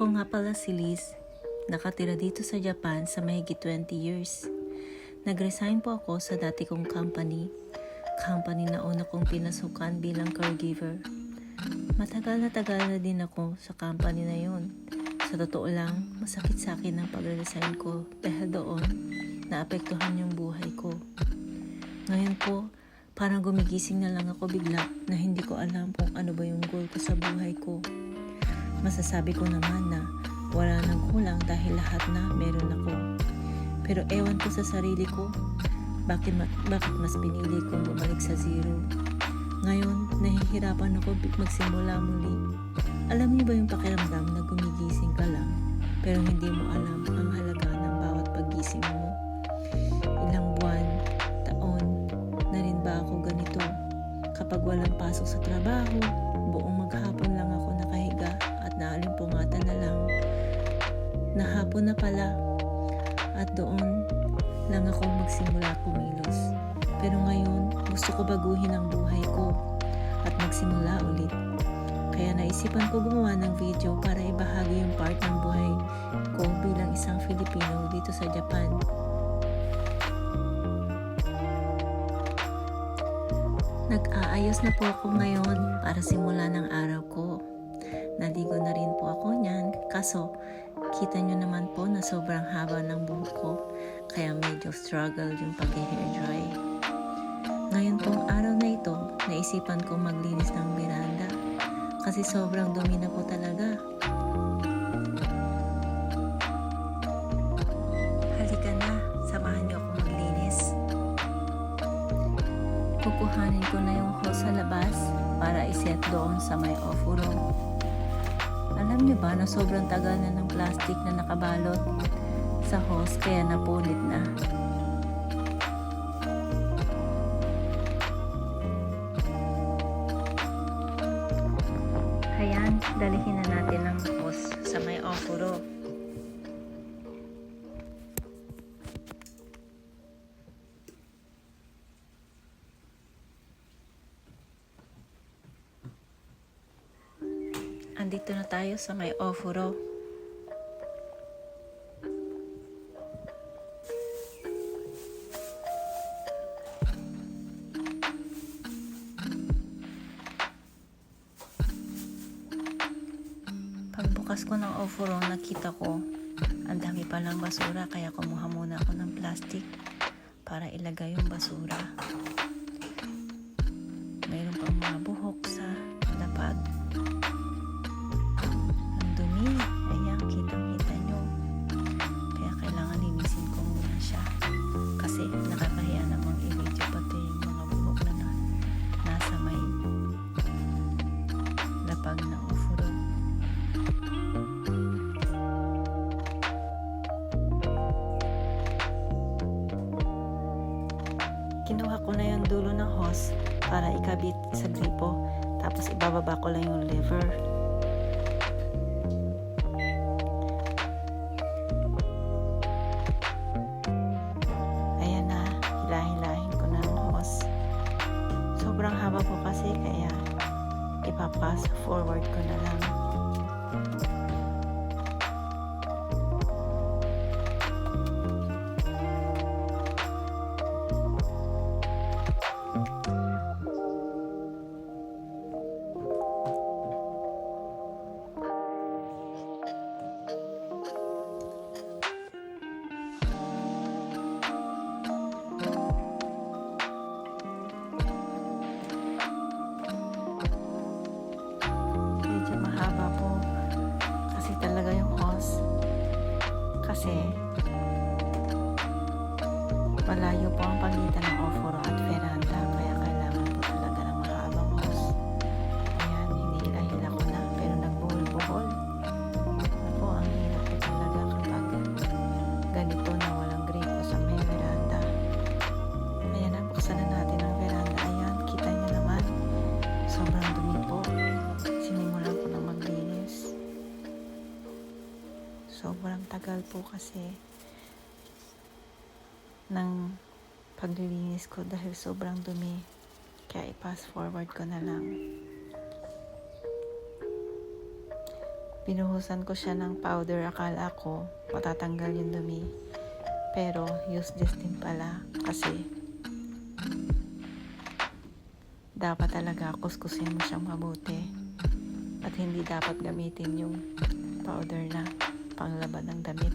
Ako nga pala si Liz, nakatira dito sa Japan sa mahigit 20 years. Nag-resign po ako sa dati kong company na una kong pinasukan bilang caregiver. Matagal na din ako sa company na yun. Sa totoo lang, masakit sa akin ang pag-resign ko dahil doon naapektuhan yung buhay ko. Ngayon po, parang gumigising na lang ako bigla na hindi ko alam kung ano ba yung goal ko sa buhay ko. Masasabi ko naman na wala nang kulang dahil lahat na meron ako. Pero ewan ko sa sarili ko, bakit mas pinili kong bumalik sa zero. Ngayon, nahihirapan ako magsimula muli. Alam niyo ba yung pakiramdam na gumigising ka lang, pero hindi mo alam ang halaga ng bawat paggising mo? Ilang buwan, taon, na rin ba ako ganito? Kapag walang pasok sa trabaho, buong maghapon lang ako nakahiga at naalimpungatan na lang. Nahapon na pala at doon lang ako magsimula kumilos. Pero ngayon, gusto ko baguhin ang buhay ko at magsimula ulit. Kaya naisipan ko gumawa ng video para ibahagi yung part ng buhay ko bilang isang Filipino dito sa Japan. Nag-aayos na po ako ngayon para simulan ng araw ko. Naligo na rin po ako niyan, kaso kita nyo naman po na sobrang haba ng buhok ko, kaya medyo struggle yung pag-hair dry. Ngayon pong araw na ito, naisipan kong maglinis ng veranda kasi sobrang dumi na po talaga. Halika na, samahan niyo ako maglinis. Kukuhanin ko na yung hose sa labas para iset doon sa may ofuro. Alam niyo ba na sobrang tagal na ng plastic na nakabalot sa hose kaya napunit na. Ayan, dalihin na natin ang hose sa may ofuro. Andito na tayo sa may ofuro. Pagbukas ko ng ofuro, nakita ko ang dami palang basura kaya kumuha muna ako ng plastic para ilagay yung basura. Mayroon pang mga buhok sa lapag. Ayan, kitang-kita nyo. Kaya kailangan linisin ko muna siya. Kasi nakakahiya namang i-video pati yung mga buhok na nasa may lapag na ofuro. Kinuha ko na yung dulo ng hose para ikabit sa gripo. Tapos ibababa ko lang yung lever. Sobrang haba po kasi kaya ipapass forward ko na lang. Kasi malayo po ang pagitan ng ofuro at veranda kaya kailangan po talaga ng mahabang hose. Ayan, hinihila-hila ko na pero nagbuhol-buhol. Ako, ang hirap po talaga kapag ganito na walang gripo sa may veranda. Ayan, buksan na natin ang veranda. Ayan, kita nyo naman, sobrang dumi po. Sinimulan ko na maglinis. Sobrang tagal po kasi ng paglilinis ko dahil sobrang dumi. Kaya i-pass forward ko na lang. Binuhusan ko siya ng powder, akala ko matatanggal yung dumi. Pero useless din pala kasi dapat talaga kuskusin mo siyang mabuti at hindi dapat gamitin yung powder na panglaban ng damit.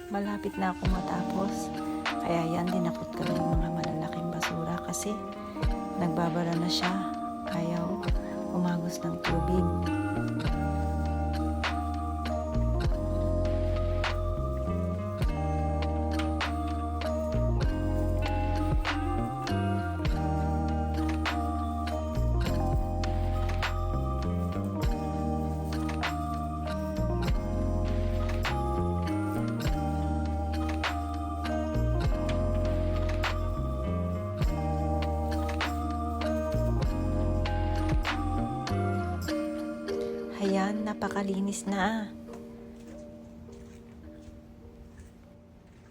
Malapit na ako matapos. Kaya yan, dinakot ko na yung mga malalaking basura kasi nagbabara na siya. Ayaw umagos ng tubig. Ayan, napakalinis na.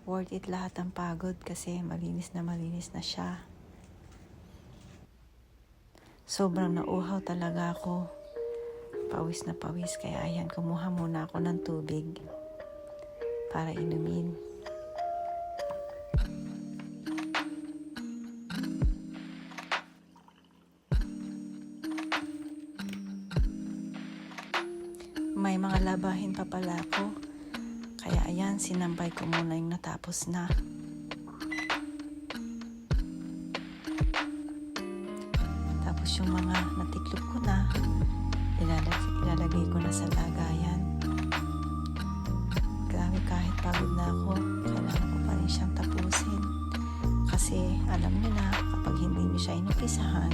Worth it lahat ng pagod kasi malinis na siya. Sobrang nauhaw talaga ako. Pawis na pawis, kaya ayan, kumuha muna ako ng tubig para inumin. May mga labahin pa pala ako. Kaya ayan, sinampay ko muna yung natapos na. Tapos yung mga natiklop ko na, ilalagay ko na sa lagayan. Grabe, kahit pagod na ako, kailangan ko pa rin siyang tapusin. Kasi alam niyo na, kapag hindi niyo siya inumpisahan,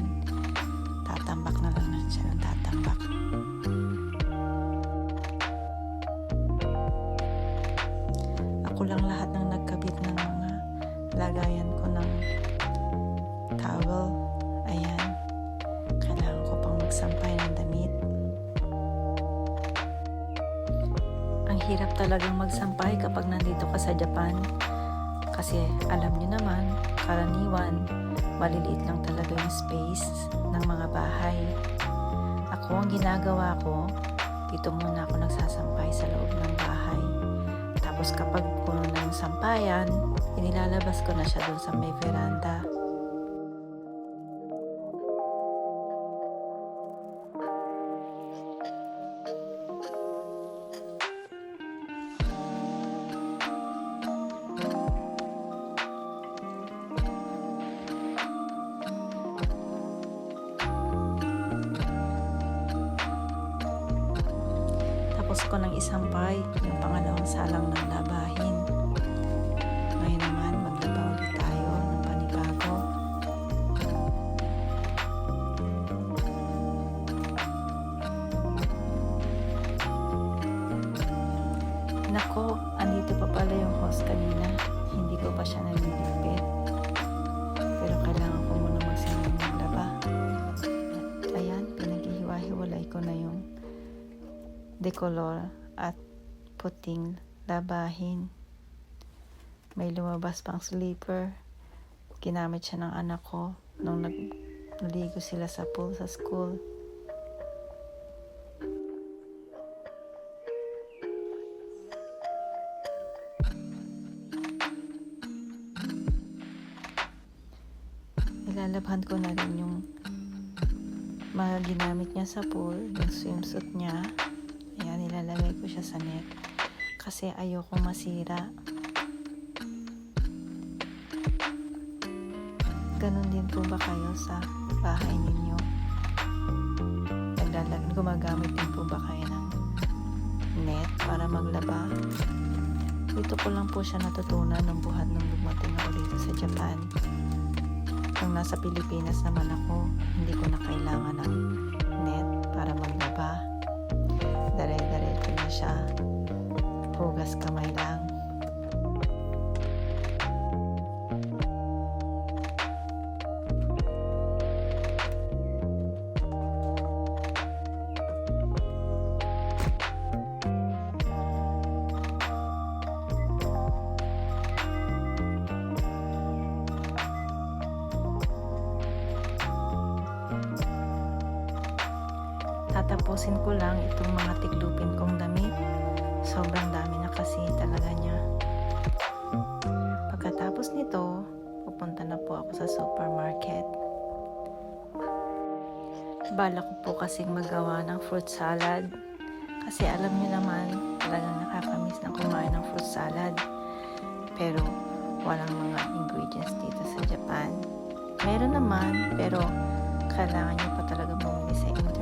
tatambak na lang siya ng tatambak. Ako lang lahat ng nagkabit ng mga lagayan ko ng towel. Ayan, kailangan ko pang magsampay ng damit. Ang hirap talagang magsampay kapag nandito ka sa Japan. Kasi alam niyo naman, karaniwan, maliliit lang talaga yung space ng mga bahay. Ako, ang ginagawa ko, dito muna ako nagsasampay sa loob ng bahay. Tapos kapag puno na yung sampayan, inilalabas ko na siya doon sa may veranda. Tapos ko ng isampay yung pangalawang salang ng labahin. Ngayon naman, maglaba ulit tayo ng panibago. Nako, andito pa pala yung hose kanina. Hindi ko pa siya naliligpit. Pero kailangan ko muna magsimula maglaba. Ayan, pinaghihiwa-hiwalay ko na yung decolor at puting labahin. May lumabas pang sleeper. Ginamit siya ng anak ko nung naligo sila sa pool sa school. Nilalabhan ko na rin yung mga ginamit niya sa pool, yung swimsuit niya. Ayan, nilalagay ko siya sa net kasi ayoko masira. Ganon din po ba kayo sa bahay ninyo? Gumagamit din po ba kayo ng net para maglaba? Dito ko lang po siya natutunan ng buhat nung lumating ako dito sa Japan. Nung nasa Pilipinas naman ako, hindi ko na kailangan ng net para maglaba. Dire-diretso na siya. Hugas kamay lang. Tatapusin ko lang itong mga tiglupin kong damit. Sobrang dami na kasi talaga niya. Pagkatapos nito, pupunta na po ako sa supermarket. Bala ko po kasing magawa ng fruit salad. Kasi alam niyo naman, talagang nakakamiss na kumain ng fruit salad. Pero walang mga ingredients dito sa Japan. Meron naman, pero kailangan niyo pa talaga bumili sa internet.